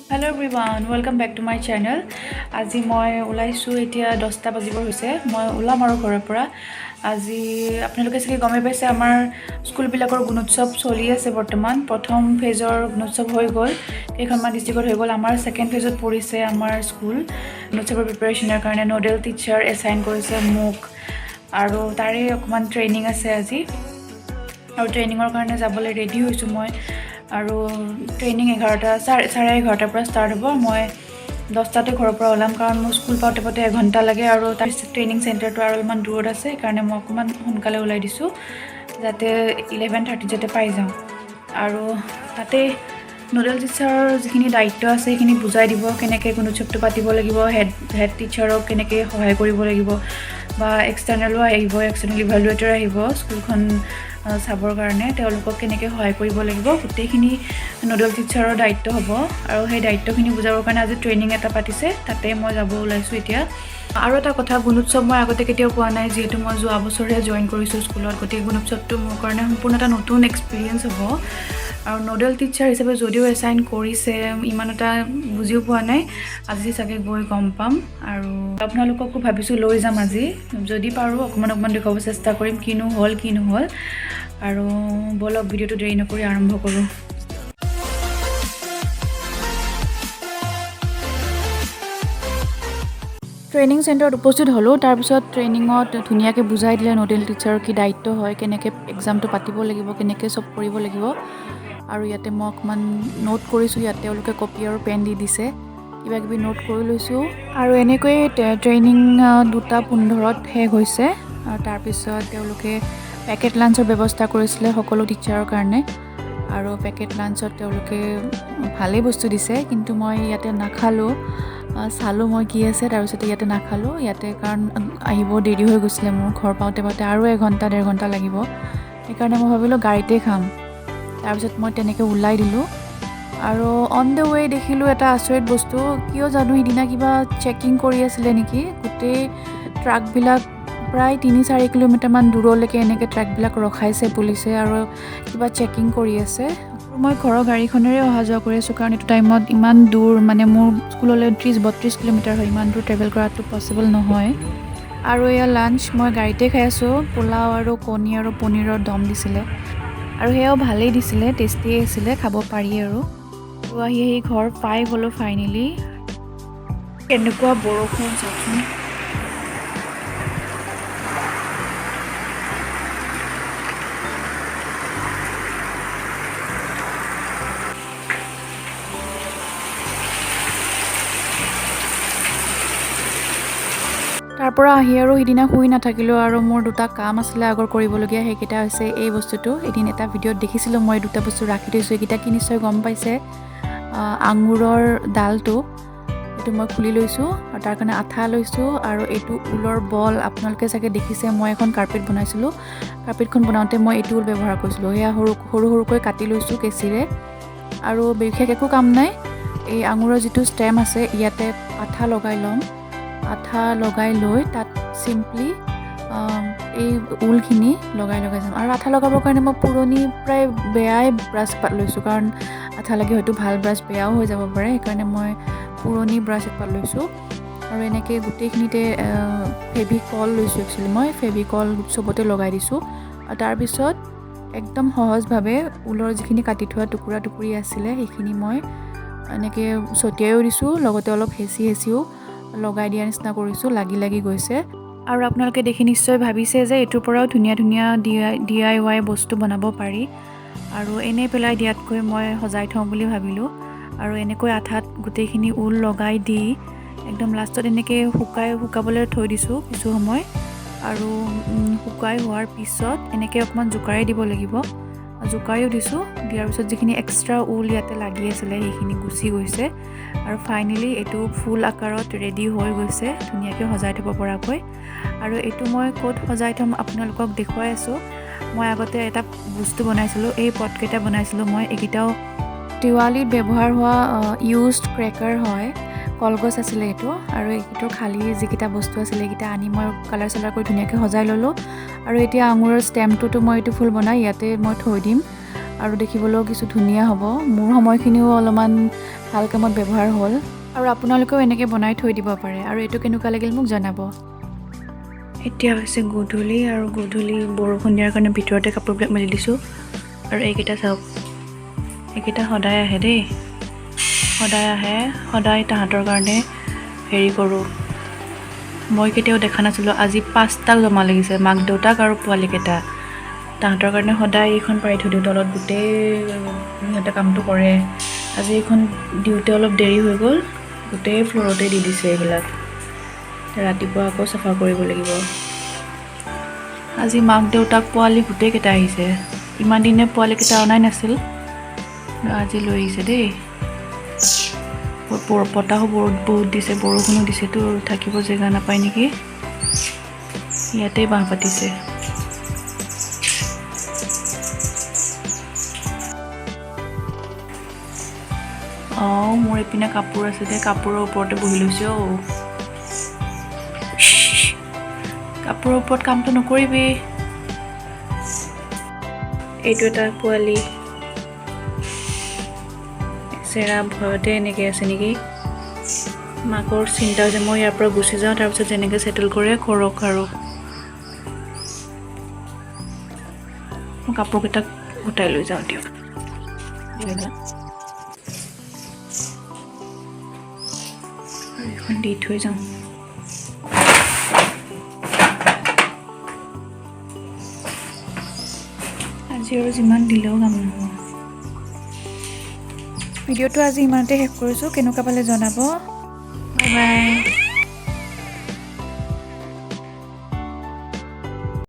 Hello everyone, welcome back to my channel. আজি মই ওলাইছো এতিয়া 10টা বাজিবৰ হৈছে মই ওলাম আৰু ঘৰৰ পৰা আজি আপোনালোকে চাগে গমে পাইছে আমাৰ স্কুলবিলাকৰ গুণোৎসৱ চলি আছে বৰ্তমান প্ৰথম ফেজৰ গুণোৎসৱ হৈ গ'ল কেইখনমান ডিষ্ট্ৰিক্টত হৈ গ'ল আমাৰ সেকেন্ড ফেজত পৰিছে আমাৰ স্কুল গুণোৎসৱৰ প্ৰিপাৰেচনৰ কাৰণে নডেল টিচাৰ এছাইন কৰিছে মোক আৰু তাৰে অকমান ট্ৰেইনিং আছে আজি আৰু ট্ৰেইনিঙৰ কাৰণে যাবলৈ ৰেডি হৈছো মই আৰু ট্ৰেইনিং 11:30 পৰা ষ্টাৰ্ট হ'ব মই 10টাতে ঘৰৰ পৰা ওলাম কাৰণ মোৰ স্কুল পাওঁতে 1 ঘণ্টা লাগে আৰু তাৰ ট্ৰেইনিং চেণ্টাৰটো আৰু অলপমান দূৰত আছে সেইকাৰণে মই অকমান সোনকালে ওলাই দিছোঁ যাতে 11:30 যাতে পাই যাওঁ আৰু তাতে নডেল টিচাৰৰ যিখিনি দায়িত্ব আছে সেইখিনি বুজাই দিব কেনেকৈ গুণোৎসৱটো পাতিব লাগিব হেড টিচাৰক কেনেকৈ সহায় কৰিব লাগিব বা এক্সটাৰ্নেলো আহিব এক্সটাৰ্নেল ইভালুৱেটৰ আহিব স্কুলখন চাবৰ কাৰণে তেওঁলোকক কেনেকৈ সহায় কৰিব লাগিব গোটেইখিনি নডেল টিচাৰৰ দায়িত্ব হ'ব আৰু সেই দায়িত্বখিনি বুজাবৰ কাৰণে আজি ট্ৰেইনিং এটা পাতিছে তাতে মই যাব ওলাইছোঁ এতিয়া আৰু এটা কথা গুণোৎসৱ মই আগতে কেতিয়াও পোৱা নাই যিহেতু মই যোৱা বছৰহে জইন কৰিছোঁ স্কুলত গতিকে গুণোৎসৱটো মোৰ কাৰণে সম্পূৰ্ণ এটা নতুন এক্সপিৰিয়েঞ্চ হ'ব আৰু নডেল টিচাৰ হিচাপে যদিও এছাইন কৰিছে ইমান এটা বুজিও পোৱা নাই আজি চাগে গৈ গম পাম আৰু আপোনালোককো ভাবিছোঁ লৈ যাম আজি যদি পাৰোঁ অকণমান দেখুৱাব চেষ্টা কৰিম কিনো হ'ল কি নহ'ল আৰু বলক ভিডিঅ'টো দেৰি নকৰি আৰম্ভ কৰোঁ ট্ৰেইনিং চেণ্টাৰত উপস্থিত হ'লোঁ তাৰপিছত ট্ৰেইনিঙত ধুনীয়াকৈ বুজাই দিলে নডেল টিচাৰৰ কি দায়িত্ব হয় কেনেকৈ এক্সামটো পাতিব লাগিব কেনেকৈ চব কৰিব লাগিব আৰু ইয়াতে মই অকণমান নোট কৰিছোঁ ইয়াত তেওঁলোকে কপি আৰু পেন দি দিছে কিবা কিবি নোট কৰি লৈছোঁ আৰু এনেকৈয়ে ট্ৰেইনিং 2:15 শেষ হৈছে আৰু তাৰপিছত তেওঁলোকে পেকেট লাঞ্চৰ ব্যৱস্থা কৰিছিলে সকলো টিচাৰৰ কাৰণে আৰু পেকেট লাঞ্চত তেওঁলোকে ভালেই বস্তু দিছে কিন্তু মই ইয়াতে নাখালোঁ চালোঁ মই কি আছে তাৰপিছতে ইয়াতে নাখালোঁ ইয়াতে কাৰণ আহিব দেৰি হৈ গৈছিলে মোৰ ঘৰ পাওঁতে আৰু 1 ঘণ্টা 1.5 ঘণ্টা লাগিব সেইকাৰণে মই ভাবিলোঁ গাড়ীতে খাম তাৰপিছত মই তেনেকৈ ওলাই দিলোঁ আৰু অন দ্য ৱে দেখিলোঁ এটা আচৰিত বস্তু কিয় জানো সিদিনা কিবা চেকিং কৰি আছিলে নেকি গোটেই ট্ৰাকবিলাক প্ৰায় 3-4 কিলোমিটাৰমান দূৰলৈকে এনেকৈ ট্ৰাকবিলাক ৰখাইছে পুলিচে আৰু কিবা চেকিং কৰি আছে মই ঘৰৰ গাড়ীখনেৰে অহা যোৱা কৰি আছোঁ কাৰণ এইটো টাইমত ইমান দূৰ মানে মোৰ স্কুললৈ 30-32 কিলোমিটাৰ হয় ইমান দূৰ ট্ৰেভেল কৰাটো পচিবল নহয় আৰু এয়া লাঞ্চ মই গাড়ীতে খাই আছোঁ পোলাও আৰু কণী আৰু পনীৰৰ দম দিছিলে আৰু সেয়াও ভালেই দিছিলে টেষ্টিয়ে আছিলে খাব পাৰি আৰু আহি ঘৰ পাই গ'লোঁ ফাইনেলি কেনেকুৱা বৰষুণ চাওকচোন তাৰ পৰা আহি আৰু সিদিনা শুই নাথাকিলোঁ আৰু মোৰ 2টা কাম আছিলে আগৰ কৰিবলগীয়া সেইকেইটা হৈছে এই বস্তুটো এদিন এটা ভিডিঅ'ত দেখিছিলোঁ মই 2টা বস্তু ৰাখি থৈছোঁ এইকেইটা কি নিশ্চয় গম পাইছে আঙুৰৰ ডালটো এইটো মই খুলি লৈছোঁ আৰু তাৰ কাৰণে আঠা লৈছোঁ আৰু এইটো ঊলৰ বল আপোনালোকে চাগে দেখিছে মই এখন কাৰ্পেট বনাইছিলোঁ কাৰ্পেটখন বনাওঁতে মই এইটো ঊল ব্যৱহাৰ কৰিছিলোঁ সেয়া সৰুকৈ কাটি লৈছোঁ কেঁচিৰে আৰু বিশেষ একো কাম নাই এই আঙুৰৰ যিটো ষ্টেম আছে ইয়াতে আঠা লগাই ল'ম আঠা লগাই লৈ তাত চিম্পলি এই ঊলখিনি লগাই যাম আৰু আঠা লগাবৰ কাৰণে মই পুৰণি প্ৰায় বেয়াই ব্ৰাছ পাত লৈছোঁ কাৰণ আঠা লাগি হয়তো ভাল ব্ৰাছ বেয়াও হৈ যাব পাৰে সেইকাৰণে মই পুৰণি ব্ৰাছ এপাত লৈছোঁ আৰু এনেকৈ গোটেইখিনিতে ফেভিকল লৈছোঁ একচুৱেলি মই ফেভিকল চবতে লগাই দিছোঁ আৰু তাৰপিছত একদম সহজভাৱে ঊলৰ যিখিনি কাটি থোৱা টুকুৰি আছিলে সেইখিনি মই এনেকৈ ছটিয়াইও দিছোঁ লগতে অলপ হেঁচিও লগাই দিয়া নিচিনা কৰিছোঁ লাগি গৈছে আৰু আপোনালোকে দেখি নিশ্চয় ভাবিছে যে এইটোৰ পৰাও ধুনীয়া DIY বস্তু বনাব পাৰি আৰু এনেই পেলাই দিয়াতকৈ মই সজাই থওঁ বুলি ভাবিলোঁ আৰু এনেকৈ আঠাত গোটেইখিনি ঊল লগাই দি একদম লাষ্টত এনেকৈ শুকাবলৈ থৈ দিছোঁ কিছু সময় আৰু শুকাই হোৱাৰ পিছত এনেকৈ অকণমান জোকাৰি দিব লাগিব জোকাৰিও দিছোঁ দিয়াৰ পিছত যিখিনি এক্সট্ৰা ঊল ইয়াতে লাগি আছিলে সেইখিনি গুচি গৈছে আৰু ফাইনেলি এইটো ফুল আকাৰত ৰেডি হৈ গৈছে ধুনীয়াকৈ সজাই থ'ব পৰাকৈ আৰু এইটো মই ক'ত সজাই থ'ম আপোনালোকক দেখুৱাই আছোঁ মই আগতে এটা বস্তু বনাইছিলোঁ এই পটকেইটা বনাইছিলোঁ মই এইকেইটাও দিৱালীত ব্যৱহাৰ হোৱা ইউজড ক্ৰেকাৰ হয় কলগছ আছিলে এইটো আৰু এইটো খালী যিকেইটা বস্তু আছিলে এইকেইটা আনি মই কালাৰ কৰি ধুনীয়াকৈ সজাই ল'লোঁ আৰু এতিয়া আঙুৰৰ ষ্টেমটোতো মই এইটো ফুল বনাই ইয়াতে মই থৈ দিম আৰু দেখিবলৈও কিছু ধুনীয়া হ'ব মোৰ সময়খিনিও অলপমান ভাল কামত ব্যৱহাৰ হ'ল আৰু আপোনালোকেও এনেকৈ বনাই থৈ দিব পাৰে আৰু এইটো কেনেকুৱা লাগিল মোক জনাব। এতিয়া হৈছে গধূলি আৰু গধূলি বৰষুণ দিয়াৰ কাৰণে ভিতৰতে কাপোৰবিলাক মেলি দিছোঁ আৰু এইকেইটা চাওক, এইকেইটা সদায় আহে দেই, সদায় আহে, সদায় তাহাঁতৰ কাৰণে হেৰি কৰোঁ। মই কেতিয়াও দেখা নাছিলোঁ, আজি 5টা জমা লাগিছে, মাক দেউতাক আৰু পোৱালীকেইটা। তাহাঁতৰ কাৰণে সদায় এইখন পাৰি থৈ দিওঁ তলত, গোটেই সিহঁতে কামটো কৰে। আজি এইখন দিওঁতে অলপ দেৰি হৈ গ'ল, গোটেই ফ্ল'ৰতে দি দিছে এইবিলাক। ৰাতিপুৱা আকৌ চাফা কৰিব লাগিব। আজি মাক দেউতাক পোৱালি গোটেইকেইটা আহিছে, ইমান দিনে পোৱালিকেইটা অনাই নাছিল, আজি লৈ আহিছে দেই। বতাহো বহুত দিছে, বৰষুণো দিছেতো, থাকিব জেগা নাপায় নেকি, ইয়াতে বাঁহ পাতিছে। মোৰ এইপিনে কাপোৰ আছে দে, কাপোৰৰ ওপৰতে বহি লৈছোঁ। কাপোৰৰ ওপৰত কামটো নকৰিবি। এইটো এটা পোৱালি চেৰা ভয়তে এনেকৈ আছে নেকি, মাকৰ চিন্তা হৈছে মই ইয়াৰ পৰা গুচি যাওঁ, তাৰপিছত যেনেকৈ ছেটেল কৰে কৰক আৰু। মই কাপোৰকেইটাক গোটাই লৈ যাওঁ দিয়ক। এইখন দি থৈ যাওঁ। আজি আৰু যিমান দিলেও কাম নহ'ব। ভিডিঅ'টো আজি ইমানতে শেষ কৰিছোঁ, কেনেকুৱা পালে জনাব। Bye bye.